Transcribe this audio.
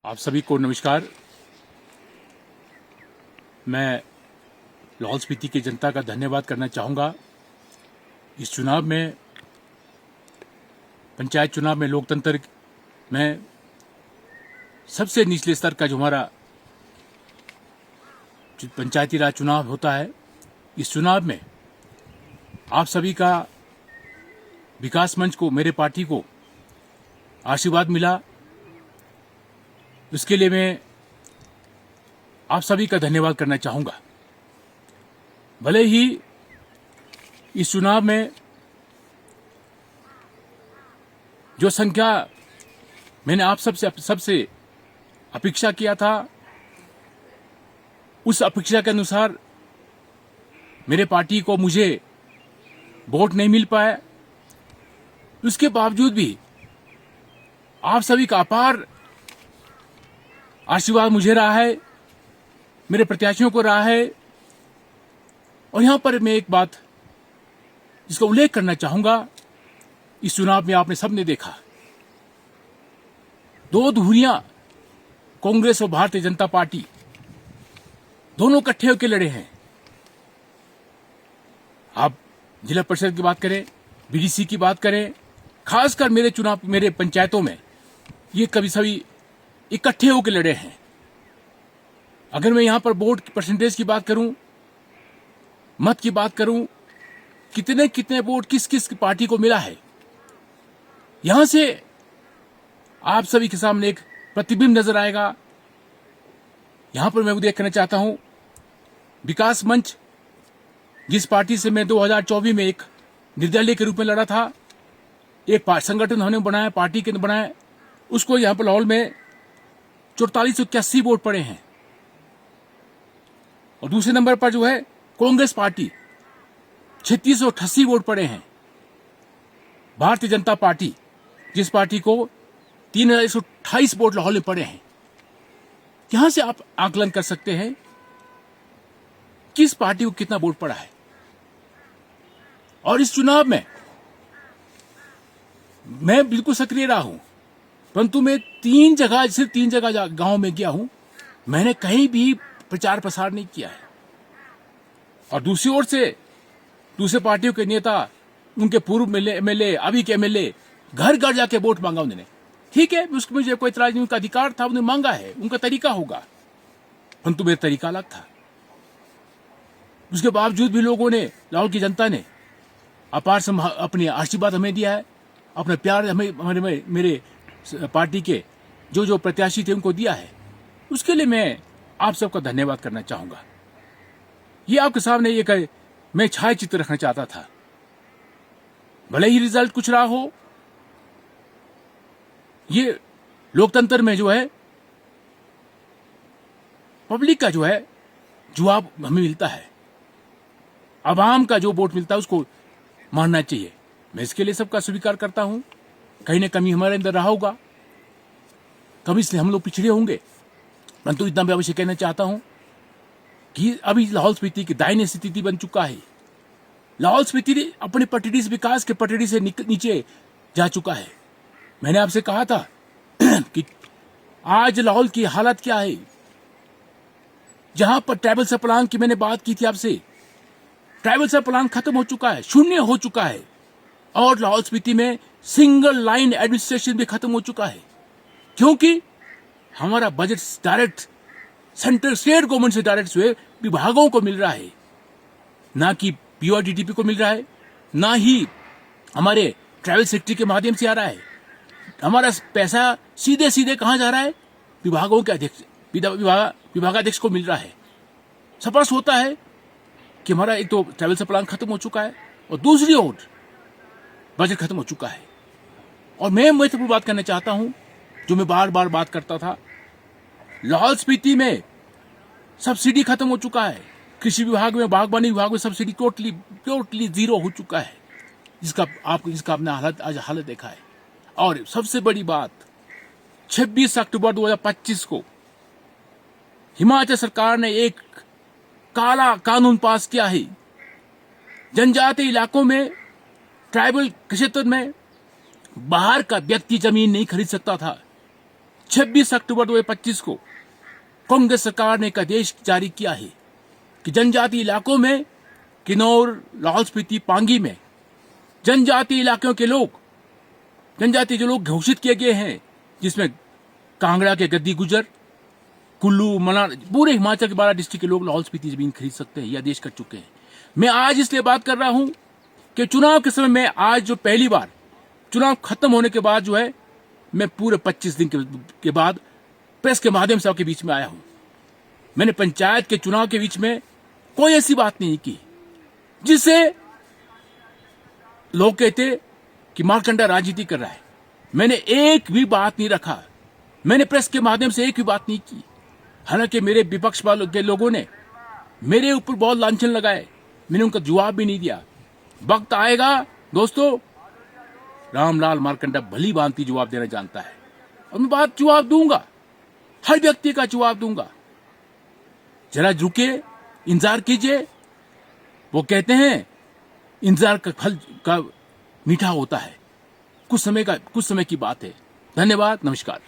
आप सभी को नमस्कार। मैं लाहौल स्पीति की जनता का धन्यवाद करना चाहूँगा। इस चुनाव में, पंचायत चुनाव में, लोकतंत्र में सबसे निचले स्तर का जो हमारा पंचायती राज चुनाव होता है, इस चुनाव में आप सभी का, विकास मंच को, मेरे पार्टी को आशीर्वाद मिला। उसके लिए मैं आप सभी का धन्यवाद करना चाहूँगा। भले ही इस चुनाव में जो संख्या मैंने आप सबसे अपेक्षा किया था, उस अपेक्षा के अनुसार मेरे पार्टी को, मुझे वोट नहीं मिल पाया। उसके बावजूद भी आप सभी का अपार आशीर्वाद मुझे रहा है, मेरे प्रत्याशियों को रहा है। और यहां पर मैं एक बात जिसका उल्लेख करना चाहूंगा, इस चुनाव में आपने सबने देखा, दो धुरियां, कांग्रेस और भारतीय जनता पार्टी दोनों इकट्ठे होकर लड़े हैं। आप जिला परिषद की बात करें, बीडीसी की बात करें, खासकर मेरे पंचायतों में ये कभी सभी इकट्ठे होकर लड़े हैं। अगर मैं यहां पर वोट परसेंटेज की बात करूं, मत की बात करूं, कितने कितने वोट किस किस पार्टी को मिला है, यहां से आप सभी के सामने एक प्रतिबिंब नजर आएगा। यहां पर मैं उल्लेख करना चाहता हूं, विकास मंच, जिस पार्टी से मैं 2024 में एक निर्दलीय के रूप में लड़ा था, एक संगठन हमने बनाया, पार्टी के बनाया, उसको यहां पर लाहौल में 4481 वोट पड़े हैं। और दूसरे नंबर पर जो है कांग्रेस पार्टी, 3688 वोट पड़े हैं। भारतीय जनता पार्टी, जिस पार्टी को 3128 वोट लाहौल में पड़े हैं। यहां से आप आकलन कर सकते हैं किस पार्टी को कितना वोट पड़ा है। और इस चुनाव में मैं बिल्कुल सक्रिय रहा हूं, परंतु मैं सिर्फ तीन जगह गांव में गया हूं, मैंने कहीं भी प्रचार प्रसार नहीं किया है। और दूसरी ओर से दूसरे पार्टियों के नेता, उनके पूर्व एमएलए, अभी के एमएलए, घर घर जाके वोट मांगा उन्होंने। ठीक है, उसमें मुझे कोई इतराज नहीं, उनका अधिकार था, उन्हें मांगा है, उनका तरीका होगा, परंतु मेरा तरीका अलग था। उसके बावजूद भी लोगों ने, लाहौल की जनता ने अपार अपने आशीर्वाद हमें दिया है, अपना प्यार हमें मेरे पार्टी के जो प्रत्याशी थे उनको दिया है। उसके लिए मैं आप सबका धन्यवाद करना चाहूंगा। ये आपके सामने एक मैं छाया चित्र रखना चाहता था। भले ही रिजल्ट कुछ रहा हो, ये लोकतंत्र में जो है पब्लिक का जो है जवाब हमें मिलता है, आवाम का जो वोट मिलता है उसको मानना चाहिए। मैं इसके लिए सबका स्वीकार करता हूं। कहीं ना कमी हमारे अंदर रहा होगा, कभी इसलिए हम लोग पिछड़े होंगे, परंतु इतना मैं अवश्य कहना चाहता हूं कि अभी लाहौल स्पीति की दयनीय स्थिति बन चुका है। लाहौल स्पीति अपने पटड़ी से, विकास के पटड़ी से नीचे जा चुका है। मैंने आपसे कहा था कि आज लाहौल की हालत क्या है। जहां पर ट्राइबल सब प्लान की मैंने बात की थी आपसे, ट्राइबल सब प्लान खत्म हो चुका है, शून्य हो चुका है। और लाहौल स्पीति में सिंगल लाइन एडमिनिस्ट्रेशन भी खत्म हो चुका है, क्योंकि हमारा budget direct central state government से डायरेक्ट हुए विभागों को मिल रहा है, ना कि पीओडीटीपी को मिल रहा है, ना ही हमारे ट्रैवल सेक्रेटरी के माध्यम से आ रहा है। हमारा पैसा सीधे सीधे कहां जा रहा है, विभागों के अध्यक्ष, विभागाध्यक्ष को मिल रहा है। स्पष्ट होता है कि हमारा एक तो ट्रैवल से प्लान खत्म हो चुका है, और दूसरी ओर बजट खत्म हो चुका है। और मैं महत्वपूर्ण बात करना चाहता हूं, जो मैं बार बार बात करता था, लाहौल स्पीति में सब्सिडी खत्म हो चुका है। कृषि विभाग में, बागवानी विभाग में सब्सिडी टोटली जीरो हो चुका है, जिसका आपने हालत देखा है। और सबसे बड़ी बात, 26 अक्टूबर 2025 को हिमाचल सरकार ने एक काला कानून पास किया है। जनजातीय इलाकों में, ट्राइबल क्षेत्र में बाहर का व्यक्ति जमीन नहीं खरीद सकता था। 26 अक्टूबर 2025 को कांग्रेस सरकार ने एक आदेश जारी किया है कि जनजातीय इलाकों में किन्नौर, लाहौल स्पीति, पांगी में जनजातीय इलाकों के लोग, जनजातीय जो लोग घोषित किए गए हैं, जिसमें कांगड़ा के गद्दी गुजर, कुल्लू, मनाली, पूरे हिमाचल के 12 डिस्ट्रिक्ट के लोग लाहौल स्पीति जमीन खरीद सकते हैं, यह आदेश कर चुके हैं। मैं आज इसलिए बात कर रहा हूं कि चुनाव के समय में आज जो पहली बार चुनाव खत्म होने के बाद जो है, मैं पूरे 25 दिन के बाद प्रेस के माध्यम से आपके बीच में आया हूं। मैंने पंचायत के चुनाव के बीच में कोई ऐसी बात नहीं की जिससे लोग कहते कि मार्कंडा राजनीति कर रहा है। मैंने एक भी बात नहीं रखा, मैंने प्रेस के माध्यम से एक भी बात नहीं की। हालांकि मेरे विपक्ष वालों के लोगों ने मेरे ऊपर बहुत लांछन लगाए, मैंने उनका जवाब भी नहीं दिया। वक्त आएगा दोस्तों, रामलाल मार्कंडा भली भांति जवाब देना जानता है और मैं जवाब दूंगा, हर व्यक्ति का जवाब दूंगा। जरा रुके, इंतजार कीजिए। वो कहते हैं इंतजार का फल का मीठा होता है। कुछ समय की बात है। धन्यवाद, नमस्कार।